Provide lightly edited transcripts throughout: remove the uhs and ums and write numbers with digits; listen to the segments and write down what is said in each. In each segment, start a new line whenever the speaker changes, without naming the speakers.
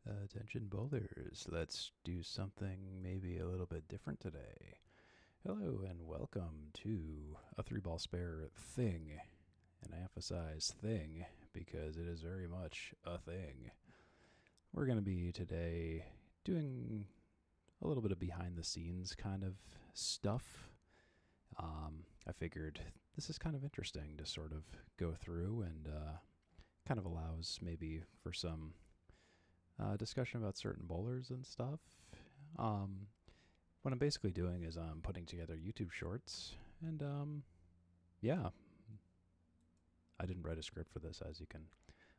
Attention bowlers, let's do something maybe a little bit different today. Hello and welcome to a three ball spare thing. And I emphasize thing because it is very much a thing. We're going to be today doing a little bit of behind the scenes kind of stuff. I figured this is kind of interesting to sort of go through and kind of allows maybe for some discussion about certain bowlers and stuff. What I'm basically doing is I'm putting together YouTube shorts, and yeah, I didn't write a script for this, as you can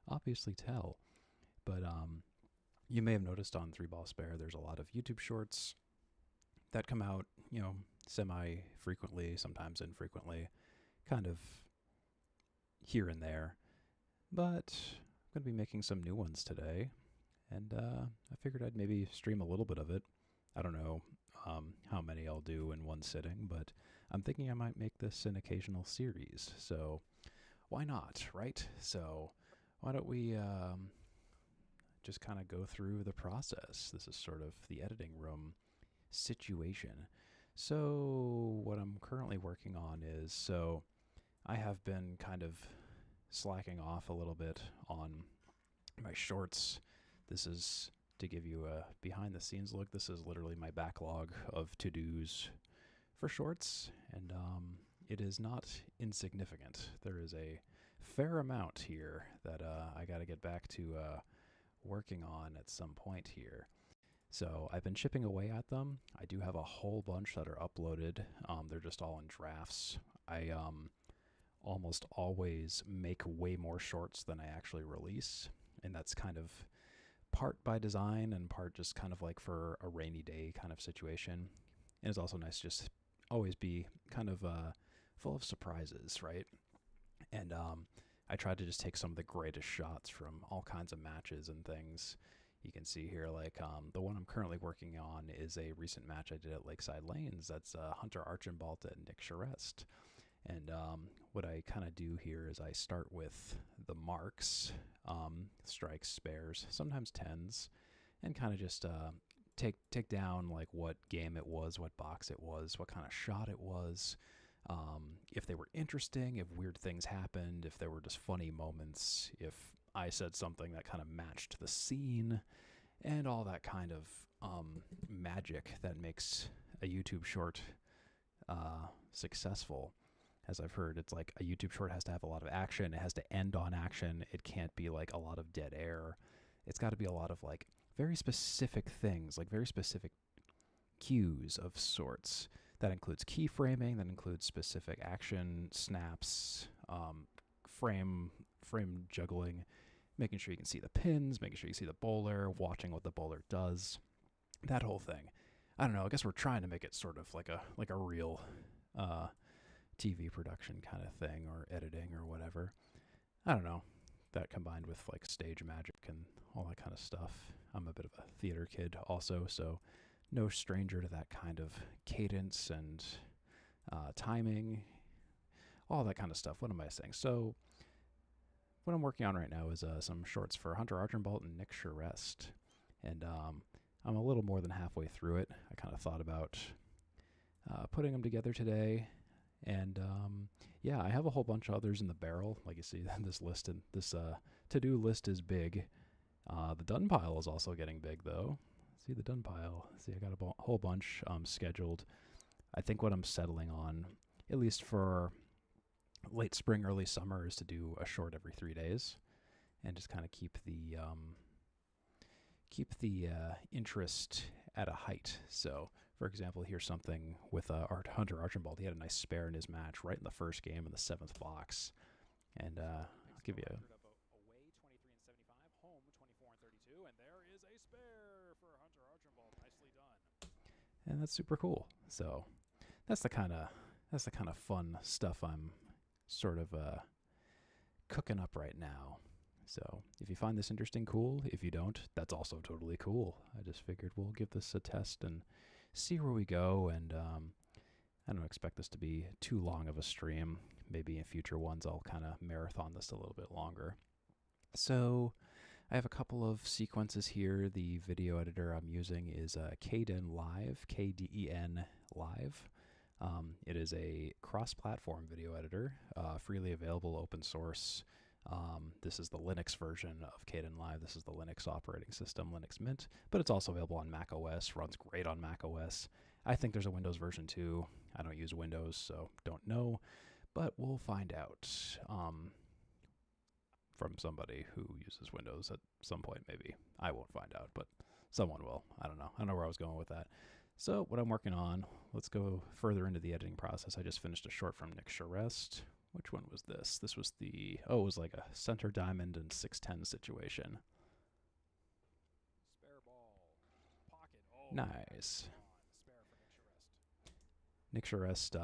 obviously tell. But you may have noticed on Three Ball Spare, there's a lot of YouTube shorts that come out, semi-frequently, sometimes infrequently, kind of here and there. But I'm going to be making some new ones today. And I figured I'd maybe stream a little bit of it. I don't know how many I'll do in one sitting, but I'm thinking I might make this an occasional series. So why not, right? So why don't we just kind of go through the process? This is sort of the editing room situation. So what I'm currently working on is, so I have been kind of slacking off a little bit on my shorts. This is to give you a behind the scenes look. This is literally my backlog of to-dos for shorts, and it is not insignificant. There is a fair amount here that I got to get back to working on at some point here. So I've been chipping away at them. I do have a whole bunch that are uploaded. They're just all in drafts. I almost always make way more shorts than I actually release, and that's kind of part by design and part just kind of like for a rainy day kind of situation. And it's also nice to just always be kind of full of surprises, right? And I tried to just take some of the greatest shots from all kinds of matches and things. You can see here, like the one I'm currently working on is a recent match I did at Lakeside Lanes. That's Hunter Archambault and Nick Charest. And what I kind of do here is I start with the marks, strikes, spares, sometimes tens, and kind of just take down like what game it was, what box it was, what kind of shot it was, if they were interesting, if weird things happened, if there were just funny moments, if I said something that kind of matched the scene, and all that kind of magic that makes a YouTube short successful. As I've heard, it's like a YouTube short has to have a lot of action. It has to end on action. It can't be like a lot of dead air. It's got to be a lot of like very specific things, like very specific cues of sorts. That includes keyframing, that includes specific action snaps, frame juggling, making sure you can see the pins, making sure you see the bowler, watching what the bowler does, that whole thing. I don't know. I guess we're trying to make it sort of like a real TV production kind of thing, or editing or whatever. I don't know. That combined with like stage magic and all that kind of stuff. I'm a bit of a theater kid also, so no stranger to that kind of cadence and timing, all that kind of stuff. What am I saying? So what I'm working on right now is some shorts for Hunter Archambault and Nick Charest. And I'm a little more than halfway through it. I kind of thought about putting them together today. And yeah, I have a whole bunch of others in the barrel. Like you see, this list and this to-do list is big. The done pile is also getting big, though. See the done pile. See, I got a whole bunch scheduled. I think what I'm settling on, at least for late spring, early summer, is to do a short every 3 days, and just kind of keep the interest at a height. So, for example, here's something with Hunter Archambault. He had a nice spare in his match right in the first game in the 7th box. And I'll give you
away 23 and 75, home 24 and 32, and there is a spare for Hunter Archambault. Nicely done.
And that's super cool. So that's the kind of fun stuff I'm sort of cooking up right now. So if you find this interesting, cool. If you don't, that's also totally cool. I just figured we'll give this a test and see where we go. And I don't expect this to be too long of a stream. Maybe in future ones I'll kind of marathon this a little bit longer. So I have a couple of sequences here. The video editor I'm using is Kden Live, KDEN Live. It is a cross-platform video editor, freely available, open source. This is the Linux version of Kden Live. This is the Linux operating system, Linux Mint, but it's also available on Mac OS, runs great on Mac OS. I think there's a Windows version too. I don't use Windows, so don't know, but we'll find out from somebody who uses Windows at some point, maybe. I won't find out, but someone will. I don't know. I don't know where I was going with that. So what I'm working on, let's go further into the editing process. I just finished a short from Nick Charest. Which one was this? This was it was like a center diamond and 610 situation.
Spare ball. Pocket. Oh,
Nice.
spare for
Nick Charest,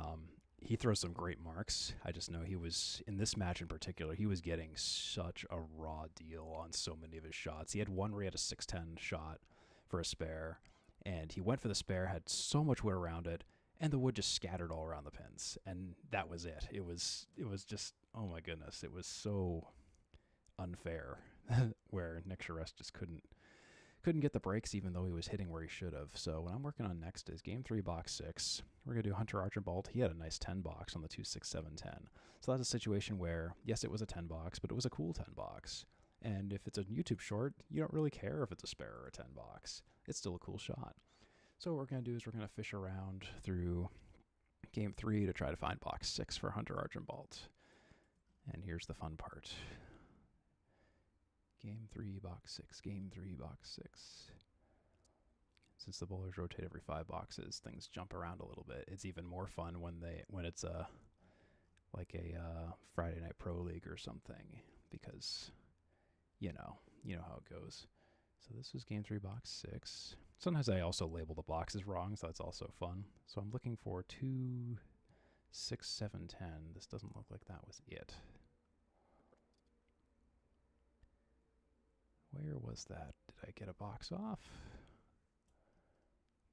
he throws some great marks. I just know he was, in this match in particular, he was getting such a raw deal on so many of his shots. He had one where he had a 610 shot for a spare, and he went for the spare, had so much wood around it, and the wood just scattered all around the pins, and that was it. It was just, oh my goodness, it was so unfair where Nick Charest just couldn't get the breaks, even though he was hitting where he should have. So what I'm working on next is Game 3, Box 6. We're going to do Hunter Archambault. He had a nice 10 box on the 26710. So that's a situation where, yes, it was a 10 box, but it was a cool 10 box. And if it's a YouTube short, you don't really care if it's a spare or a 10 box. It's still a cool shot. So what we're going to do is we're going to fish around through Game 3 to try to find Box 6 for Hunter Archambault. And here's the fun part. Game 3, Box 6, Game 3, Box 6. Since the bowlers rotate every 5 boxes, things jump around a little bit. It's even more fun when it's like a Friday Night Pro League or something, because you know how it goes. So this was Game 3, Box 6. Sometimes I also label the boxes wrong, so that's also fun. So I'm looking for 2, 6, 7, 10. This doesn't look like that was it. Where was that? Did I get a box off?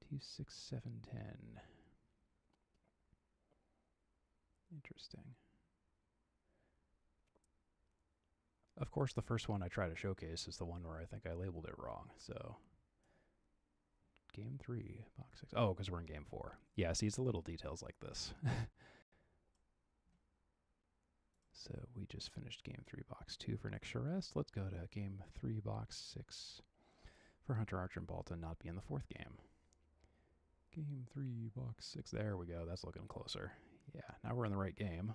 2, 6, 7, 10. Interesting. Of course, the first one I try to showcase is the one where I think I labeled it wrong. So, Game 3, Box 6. Oh, because we're in Game 4. Yeah, see, it's the little details like this. So we just finished Game 3, Box 2 for Nick Charest. Let's go to Game 3, Box 6 for Hunter Archambault and not be in the fourth game. Game 3, Box 6. There we go. That's looking closer. Yeah, now we're in the right game.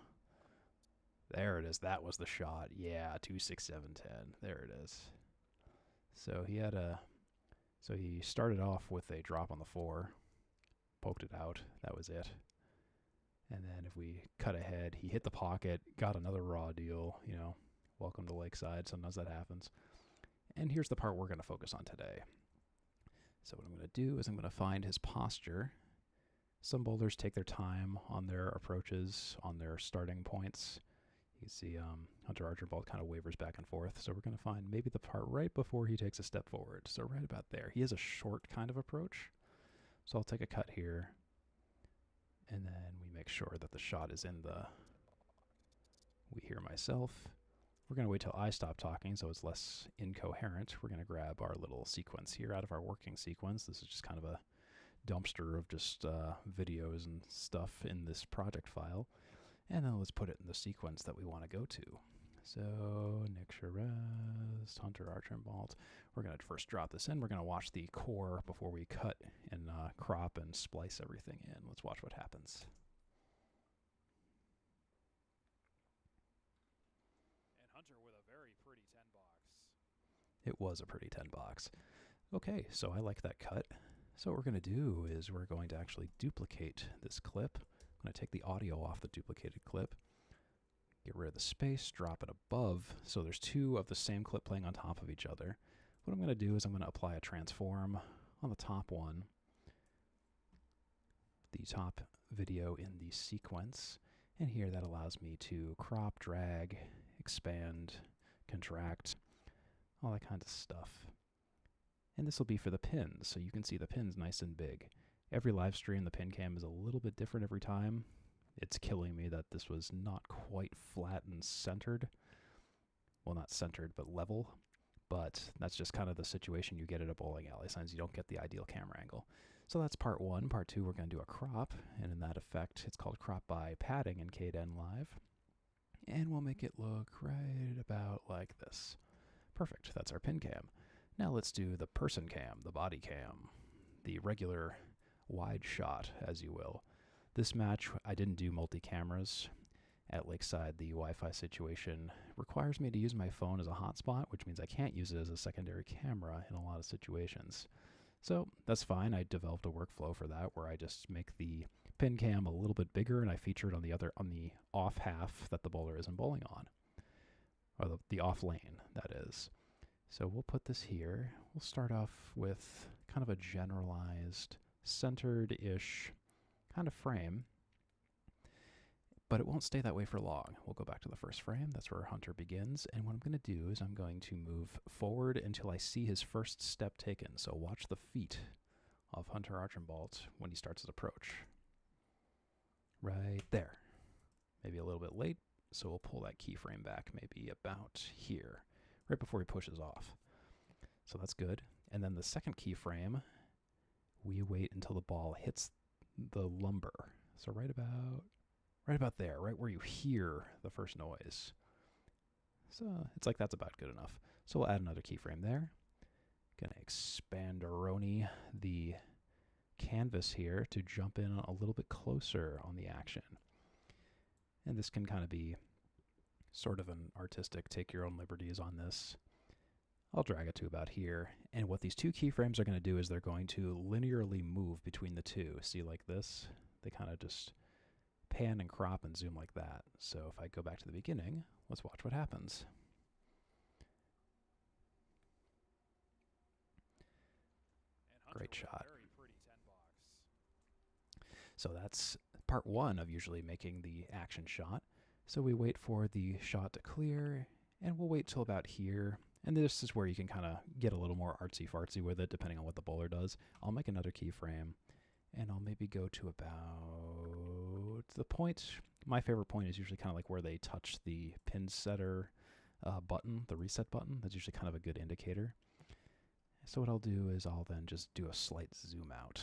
There it is. That was the shot. Yeah, 2, 6, 7, 10. There it is. So he started off with a drop on the 4, poked it out. That was it. And then if we cut ahead, he hit the pocket, got another raw deal, welcome to Lakeside. Sometimes that happens. And here's the part we're going to focus on today. So what I'm going to do is I'm going to find his posture. Some bowlers take their time on their approaches, on their starting points. You can see Hunter Archambault kind of wavers back and forth. So we're going to find maybe the part right before he takes a step forward. So right about there. He has a short kind of approach. So I'll take a cut here. And then we make sure that the shot is in we hear myself. We're going to wait till I stop talking so it's less incoherent. We're going to grab our little sequence here out of our working sequence. This is just kind of a dumpster of just videos and stuff in this project file. And then let's put it in the sequence that we want to go to. So Nick Charest, Hunter Archambault. We're going to first drop this in. We're going to watch the core before we cut and crop and splice everything in. Let's watch what happens.
And Hunter with a very pretty 10 box.
It was a pretty 10 box. Okay, so I like that cut. So what we're going to do is we're going to actually duplicate this clip. I'm going to take the audio off the duplicated clip. Get rid of the space, drop it above, so there's 2 of the same clip playing on top of each other. What I'm going to do is I'm going to apply a transform on the top one, the top video in the sequence, and here that allows me to crop, drag, expand, contract, all that kind of stuff. And this will be for the pins, so you can see the pins nice and big. Every live stream, the pin cam is a little bit different every time. It's killing me that this was not quite flat and centered. Well, not centered, but level. but that's just kind of the situation you get at a bowling alley. Sometimes you don't get the ideal camera angle. So that's part one. Part two, we're going to do a crop, and in that effect, it's called crop by padding in K10 Live. And we'll make it look right about like this. Perfect, that's our pin cam. Now let's do the person cam, the body cam, the regular wide shot, as you will. This match, I didn't do multi-cameras. At Lakeside, the Wi-Fi situation requires me to use my phone as a hotspot, which means I can't use it as a secondary camera in a lot of situations. So that's fine. I developed a workflow for that where I just make the pin cam a little bit bigger and I feature it on the off half that the bowler isn't bowling on, or the off lane, that is. So we'll put this here. We'll start off with kind of a generalized, centered-ish kind of frame. But it won't stay that way for long. We'll go back to the first frame. That's where Hunter begins. And what I'm going to do is I'm going to move forward until I see his first step taken. So watch the feet of Hunter Archambault when he starts his approach. Right there. Maybe a little bit late, so we'll pull that keyframe back maybe about here, right before he pushes off. So that's good. And then the second keyframe, we wait until the ball hits the lumber. So right about there, right where you hear the first noise. So it's like that's about good enough. So we'll add another keyframe there. Gonna expand-a-roni the canvas here to jump in a little bit closer on the action. And this can kind of be sort of an artistic, take your own liberties on this. I'll drag it to about here. And what these two keyframes are going to do is they're going to linearly move between the two. See, like this? They kind of just pan and crop and zoom like that. So if I go back to the beginning, let's watch what happens. Great shot. So that's part one of usually making the action shot. So we wait for the shot to clear, and we'll wait till about here. And this is where you can kind of get a little more artsy-fartsy with it, depending on what the bowler does. I'll make another keyframe, and I'll maybe go to about the point. My favorite point is usually kind of like where they touch the pin setter button, the reset button. That's usually kind of a good indicator. So what I'll do is I'll then just do a slight zoom out.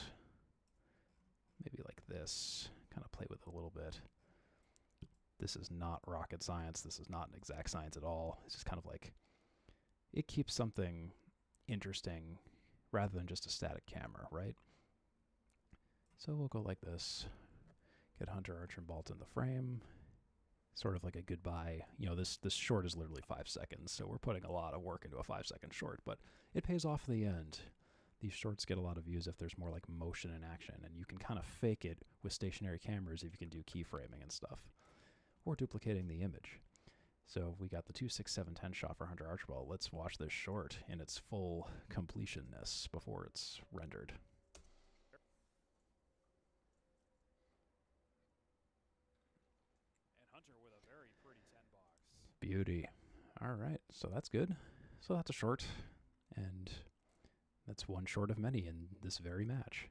Maybe like this, kind of play with it a little bit. This is not rocket science. This is not an exact science at all. It's just kind of like, it keeps something interesting rather than just a static camera, right? So we'll go like this. Get Hunter Archambault in the frame. Sort of like a goodbye. You know, this short is literally 5 seconds, so we're putting a lot of work into a 5-second short, but it pays off in the end. These shorts get a lot of views if there's more like motion and action, and you can kind of fake it with stationary cameras if you can do keyframing and stuff, or duplicating the image. So we got the 2, 6, 7, 10 shot for Hunter Archambault. Let's watch this short in its full completionness before it's rendered.
And Hunter with a very pretty 10 box.
Beauty. All right, so that's good. So that's a short, and that's one short of many in this very match.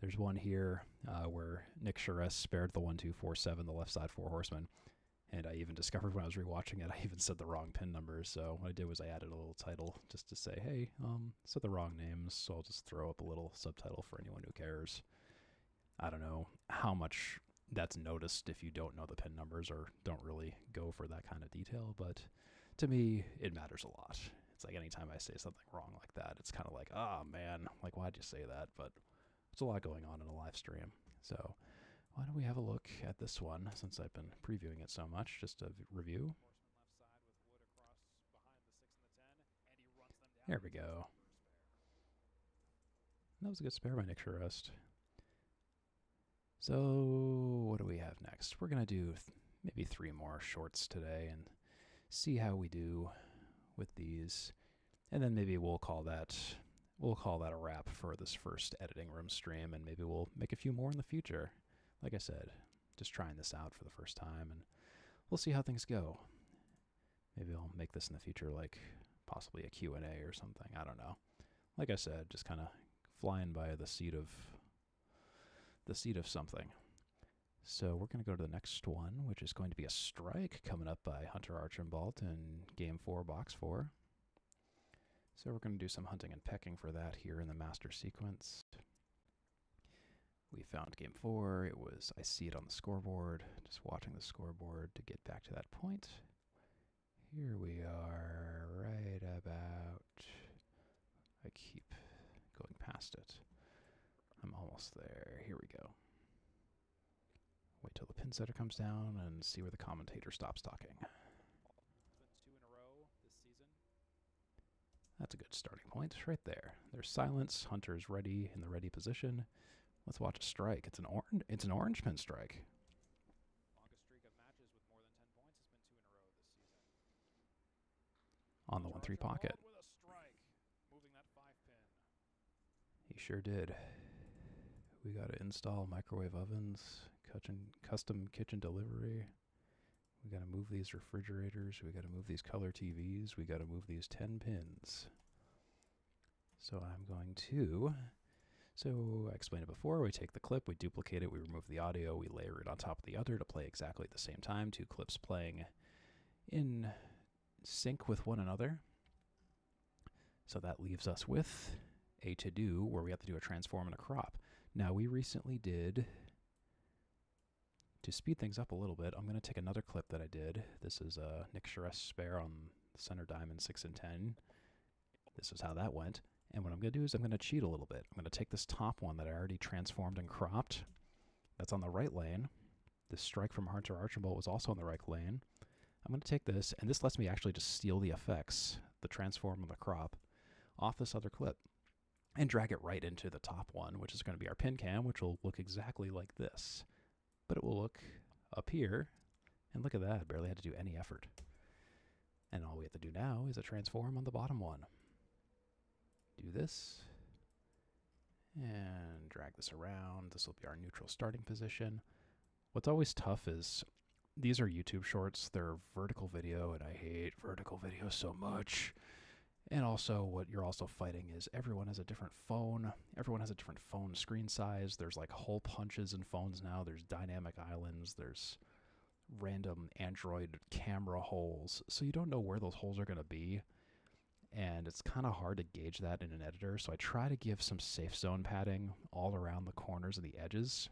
There's one here where Nick Charest spared the 1, 2, 4, 7, the left side 4 horsemen. And I even discovered when I was rewatching it, I even said the wrong pin numbers. So what I did was I added a little title just to say, hey, said the wrong names. So I'll just throw up a little subtitle for anyone who cares. I don't know how much that's noticed if you don't know the pin numbers or don't really go for that kind of detail. But to me, it matters a lot. It's like anytime I say something wrong like that, it's kind of like, oh man, like why'd you say that? But there's a lot going on in a live stream. So why don't we have a look at this one since I've been previewing it so much, just a review. There we go. That was a good spare by Nick Charest. So what do we have next? We're going to do maybe 3 more shorts today and see how we do with these. And then maybe we'll call that a wrap for this first editing room stream, and maybe we'll make a few more in the future. Like I said, just trying this out for the first time, and we'll see how things go. Maybe I'll make this in the future like possibly a Q&A or something. I don't know. Like I said, just kind of flying by the seat of something. So we're going to go to the next one, which is going to be a strike coming up by Hunter Archambault in Game 4, Box 4. So we're going to do some hunting and pecking for that here in the master sequence. We found game 4. It was, I see it on the scoreboard, just watching the scoreboard to get back to that point. Here we are, right about, I keep going past it. I'm almost there. Here we go. Wait till the pin setter comes down and see where the commentator stops talking.
Wins 2 in a row this season.
That's a good starting point right there. There's silence. Hunter's ready in the ready position. Let's watch a strike. It's an orange pin strike.
Longest streak of matches with more than 10 points has been 2 in a row this season.
On the 1-3 pocket.
With a strike, moving that 5 pin.
He sure did. We got to install microwave ovens, custom kitchen delivery. We got to move these refrigerators. We got to move these color TVs. We got to move these 10 pins. So I'm going to... So I explained it before. We take the clip, we duplicate it, we remove the audio, we layer it on top of the other to play exactly at the same time. 2 clips playing in sync with one another. So that leaves us with a to-do where we have to do a transform and a crop. Now we recently did, to speed things up a little bit, I'm going to take another clip that I did. This is a Nick Charest spare on center diamond 6 and 10. This is how that went. And what I'm going to do is I'm going to cheat a little bit. I'm going to take this top one that I already transformed and cropped. That's on the right lane. This strike from Hunter Archambault was also on the right lane. I'm going to take this, and this lets me actually just steal the effects, the transform and the crop, off this other clip and drag it right into the top one, which is going to be our pin cam, which will look exactly like this. But it will look up here, and look at that. I barely had to do any effort. And all we have to do now is a transform on the bottom one. Do this, and drag this around. This will be our neutral starting position. What's always tough is these are YouTube shorts. They're vertical video, and I hate vertical video so much. And also what you're also fighting is everyone has a different phone. Everyone has a different phone screen size. There's like hole punches in phones now. There's dynamic islands. There's random Android camera holes. So you don't know where those holes are going to be. And it's kind of hard to gauge that in an editor, so I try to give some safe zone padding all around the corners and the edges.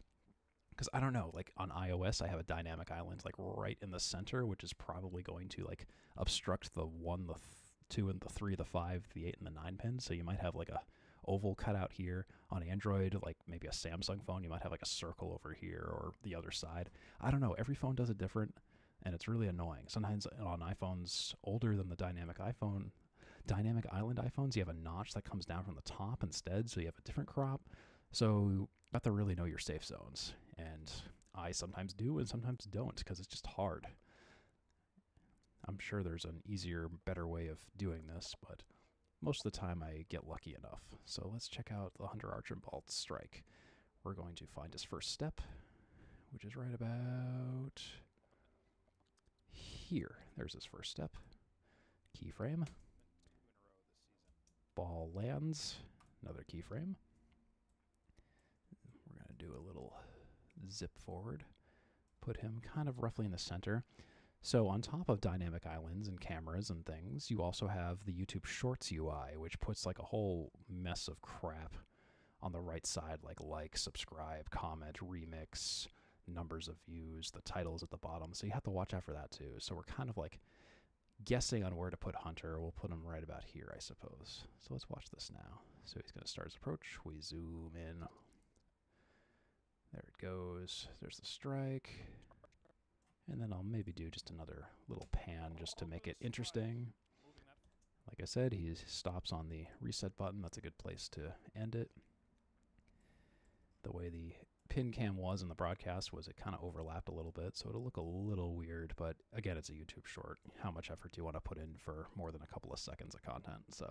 Because I don't know, like on iOS, I have a dynamic island like right in the center, which is probably going to like obstruct the 1, the 2, and the 3, the 5, the 8, and the 9 pins. So you might have like a oval cut out here. On Android, like maybe a Samsung phone, you might have like a circle over here or the other side. I don't know. Every phone does it different, and it's really annoying. Sometimes on iPhones older than the dynamic island iPhones, you have a notch that comes down from the top instead, so you have a different crop. So you have to really know your safe zones. And I sometimes do and sometimes don't because it's just hard. I'm sure there's an easier, better way of doing this, but most of the time I get lucky enough. So let's check out the Hunter Archambault strike. We're going to find his first step, which is right about here. There's his first step. Keyframe. Ball lands, another keyframe. We're going to do a little zip forward, put him kind of roughly in the center. So on top of dynamic islands and cameras and things, you also have the YouTube Shorts UI, which puts like a whole mess of crap on the right side, like, subscribe, comment, remix, numbers of views, the titles at the bottom. So you have to watch out for that too. So we're kind of like guessing on where to put Hunter. We'll put him right about here, I suppose. So let's watch this now. So he's going to start his approach. We zoom in. There it goes. There's the strike. And then I'll maybe do just another little pan just to make it interesting. Like I said, he stops on the reset button. That's a good place to end it. The way the pin cam was in the broadcast was it kind of overlapped a little bit, so it'll look a little weird, but again, it's a YouTube short. How much effort do you want to put in for more than a couple of seconds of content? So,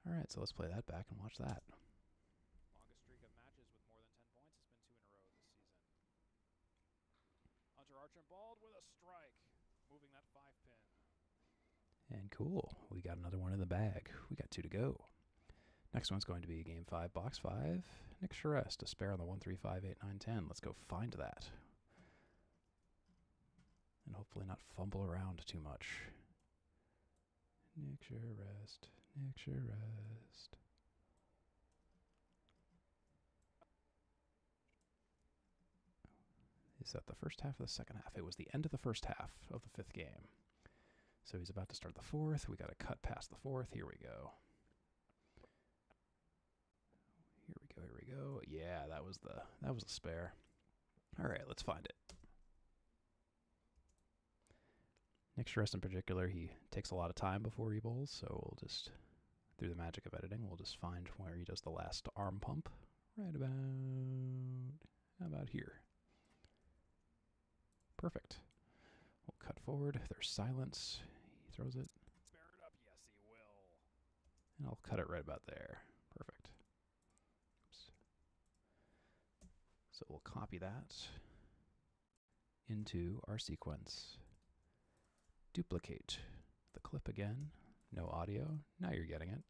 all right, so let's play that back and watch that.
Longest streak of matches with more than 10 points has been 2 in a row this season. Hunter Archambault with a strike, moving that 5 pin.
And cool, we got another one in the bag. We got 2 to go. Next one's going to be Game 5, Box 5. Nick Charest, a spare on the 1, 3, 5, 8, 9, 10. Let's go find that. And hopefully not fumble around too much. Nick Charest. Nick Charest. Is that the first half or the second half? It was the end of the first half of the 5th game. So he's about to start the 4th. We got to cut past the 4th. Here we go. Here we go. Here we go. Yeah, that was the spare. All right, let's find it. Nick Charest in particular, he takes a lot of time before he bowls, so we'll just, through the magic of editing, we'll just find where he does the last arm pump. Right about, how about here? Perfect. We'll cut forward. There's silence. He throws it.
Spare it up. Yes, he will.
And I'll cut it right about there. Perfect. Oops. So we'll copy that into our sequence. Duplicate the clip again. No audio. Now you're getting it.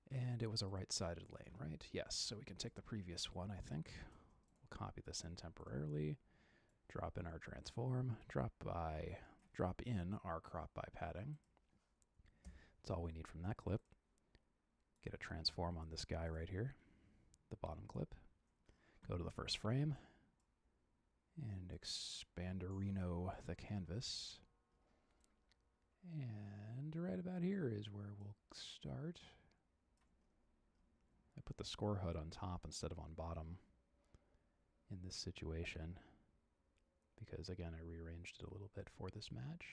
And it was a right-sided lane, right? Yes, so we can take the previous one, I think. We'll copy this in temporarily. Drop in our transform. Drop in our crop by padding. That's all we need from that clip. Get a transform on this guy right here, the bottom clip. Go to the first frame and expanderino the canvas. And right about here is where we'll start. I put the score HUD on top instead of on bottom in this situation because, again, I rearranged it a little bit for this match.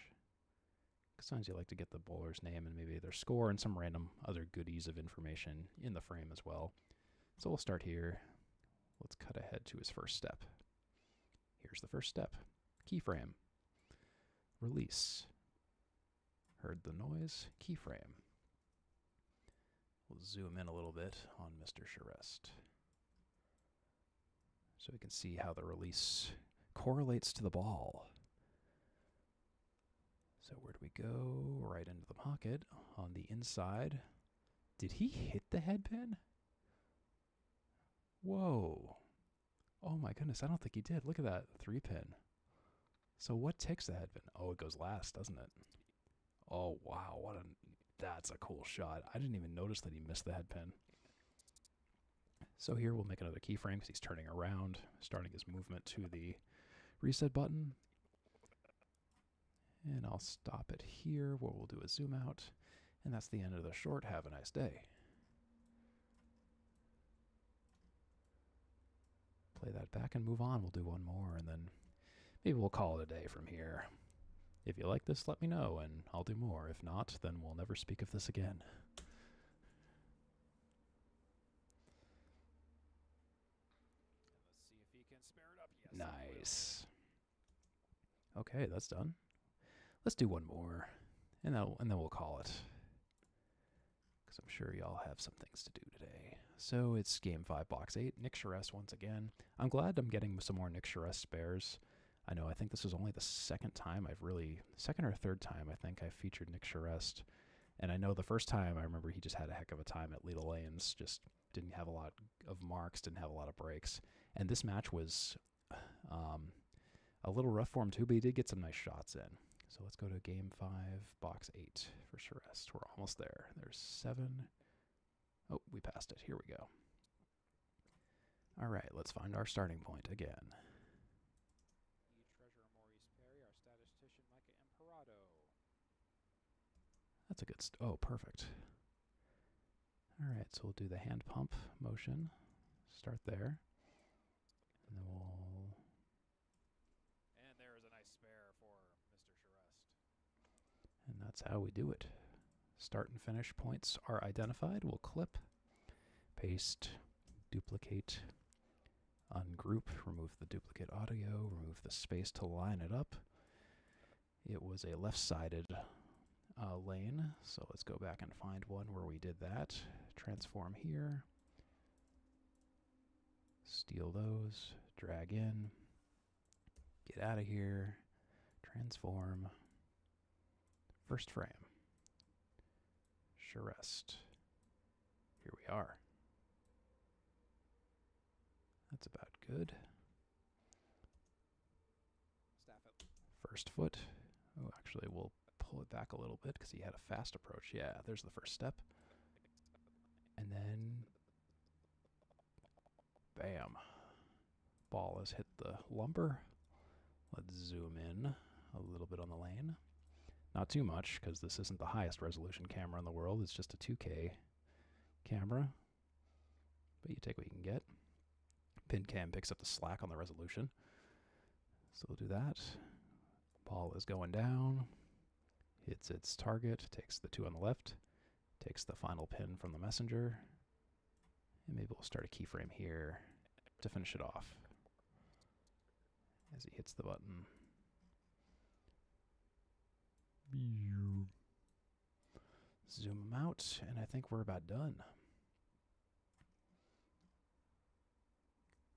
Sometimes you like to get the bowler's name and maybe their score and some random other goodies of information in the frame as well. So we'll start here. Let's cut ahead to his first step. Here's the first step. Keyframe. Release. Heard the noise. Keyframe. We'll zoom in a little bit on Mr. Charest, so we can see how the release correlates to the ball. So where do we go? Right into the pocket on the inside. Did he hit the headpin? Whoa. Oh my goodness, I don't think he did. Look at that 3-pin. So what takes the headpin? Oh, it goes last, doesn't it? Oh, wow. That's a cool shot. I didn't even notice that he missed the headpin. So here we'll make another keyframe because he's turning around, starting his movement to the reset button. And I'll stop it here where we'll do a zoom out. And that's the end of the short. Have a nice day. Play that back and move on. We'll do one more and then maybe we'll call it a day from here. If you like this, let me know and I'll do more. If not, then we'll never speak of this again.
Let's see if he can spare it up. Yes,
Nice. Okay, that's done. Let's do one more, and then we'll call it. Because I'm sure y'all have some things to do today. So it's Game 5, Box 8. Nick Charest once again. I'm glad I'm getting some more Nick Charest spares. I think this was only the second or third time I think I featured Nick Charest. And I know the first time I remember he just had a heck of a time at Lethal Lanes, just didn't have a lot of marks, didn't have a lot of breaks. And this match was a little rough for him too, but he did get some nice shots in. So let's go to Game 5, Box 8 for Charest. We're almost there. There's 7. Oh, we passed it. Here we go. All right, let's find our starting point again.
Treasurer Maurice Perry, our statistician Micah Imperato.
That's a good oh, perfect. All right, so we'll do the hand pump motion. Start there. And then we'll...
And there is a nice spare for Mr. Charest.
And that's how we do it. Start and finish points are identified. We'll clip, paste, duplicate, ungroup, remove the duplicate audio, remove the space to line it up. It was a left-sided lane, so let's go back and find one where we did that. Transform here. Steal those, drag in, get out of here, transform, first frame, Charest. Here we are. That's about good.
Staff it.
First foot. Oh, actually, we'll pull it back a little bit because he had a fast approach. Yeah, there's the first step. And then, bam. Ball has hit the lumber. Let's zoom in a little bit on the lane. Not too much, because this isn't the highest resolution camera in the world. It's just a 2K camera. But you take what you can get. Pin cam picks up the slack on the resolution. So we'll do that. Ball is going down. Hits its target. Takes the 2 on the left. Takes the final pin from the messenger. And maybe we'll start a keyframe here to finish it off. As he hits the button. Zoom him out, and I think we're about done.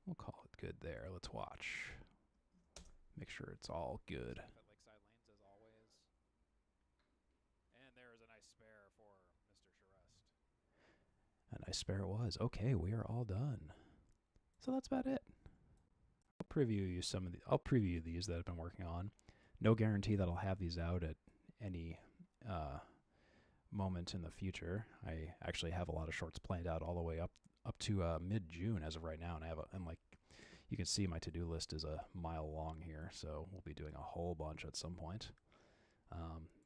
We'll call it good there. Let's watch. Make sure it's all good.
At Lakeside Lanes as always. And there is a nice spare for Mr. Charest.
A nice spare it was. Okay, we are all done. So that's about it. I'll preview you I'll preview these that I've been working on. No guarantee that I'll have these out at any moment in the future. I actually have a lot of shorts planned out all the way up to mid-June as of right now, and like you can see, my to-do list is a mile long here, so we'll be doing a whole bunch at some point.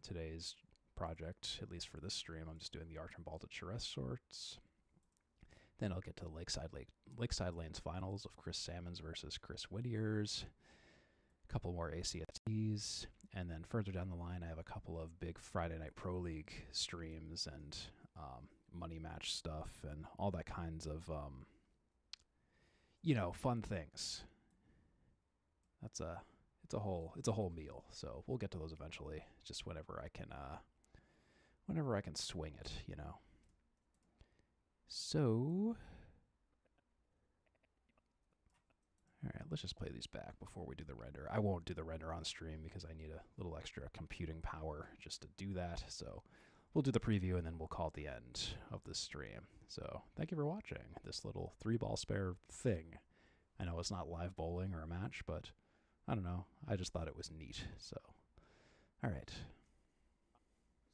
Today's project, at least for this stream, I'm just doing the Archambault at Charest shorts. Then I'll get to the Lakeside Lanes finals of Chris Salmons versus Chris Whittier's. A couple more ACSTs, and then further down the line, I have a couple of big Friday Night Pro League streams and money match stuff and all that kinds of fun things. It's a whole meal. So we'll get to those eventually. Just whenever I can swing it, So, all right, let's just play these back before we do the render. I won't do the render on stream because I need a little extra computing power just to do that. So we'll do the preview and then we'll call it the end of the stream. So thank you for watching this little 3-ball spare thing. I know it's not live bowling or a match, but I don't know. I just thought it was neat. So, all right.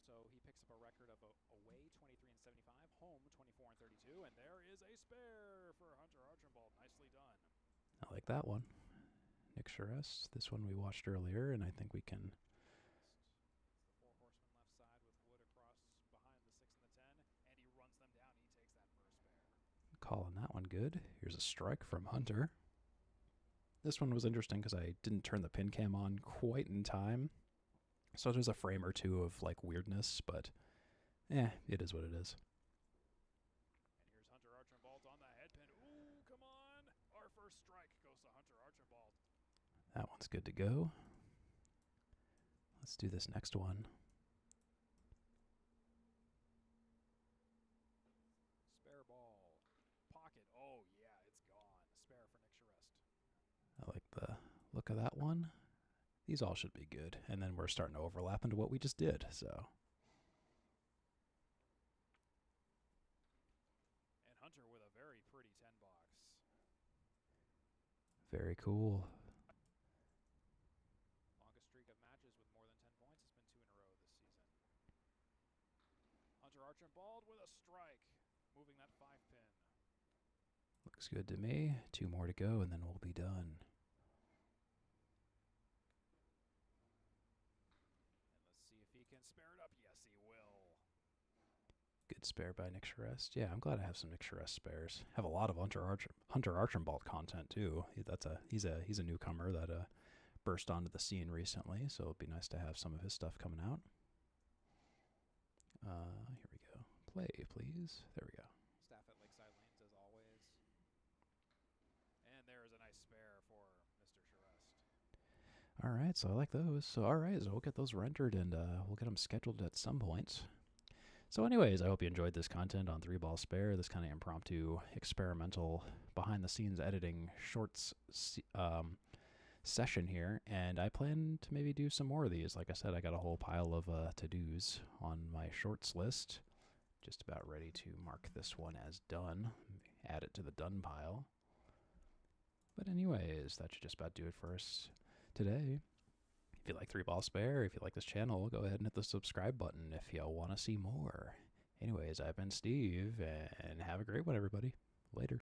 So he picks up a record of away 23-75, home 24-32, and there is a spare for Hunter Archambault. Nicely done.
I like that one. Nick Charest. This one we watched earlier, and I think we can.
It's the 4 horsemen left side with Wood across behind the 6 and the 10, and he runs them down. He takes that for a spare.
Calling that one good. Here's a strike from Hunter. This one was interesting because I didn't turn the pin cam on quite in time. So there's a frame or two of like weirdness, but it is what it is.
And here's Hunter Archambault on the head pin. Ooh, come on. Our first strike goes to Hunter Archambault.
That one's good to go. Let's do this next one.
Spare ball. Pocket. Oh, yeah, it's gone. Spare for Nick Charest.
I like the look of that one. These all should be good. And then we're starting to overlap into what we just did, so.
And Hunter with a very pretty 10-box.
Very cool.
Longest streak of matches with more than 10 points has been 2 in a row this season. Hunter Archambault with a strike, moving that 5-pin.
Looks good to me. 2 more to go, and then we'll be done.
Can spare it up? Yes, he will.
Good spare by Nick Charest. Yeah, I'm glad I have some Nick Charest spares. Have a lot of Hunter Archambault content too. He's a newcomer that burst onto the scene recently, so it'd be nice to have some of his stuff coming out. Here we go. Play, please. There we go.
Staff at Lakeside Lanes as always. And there is a nice spare for Mr. Charest.
All right, so I like those. So all right, so we'll get those rendered and we'll get them scheduled at some point. So anyways, I hope you enjoyed this content on 3-ball spare, this kind of impromptu, experimental, behind-the-scenes editing shorts session here, and I plan to maybe do some more of these. Like I said, I got a whole pile of to-dos on my shorts list. Just about ready to mark this one as done, add it to the done pile. But anyways, that should just about do it for us today. If you like Three Ball Spare, if you like this channel, go ahead and hit the subscribe button if you want to see more. Anyways, I've been Steve, and have a great one, everybody. Later.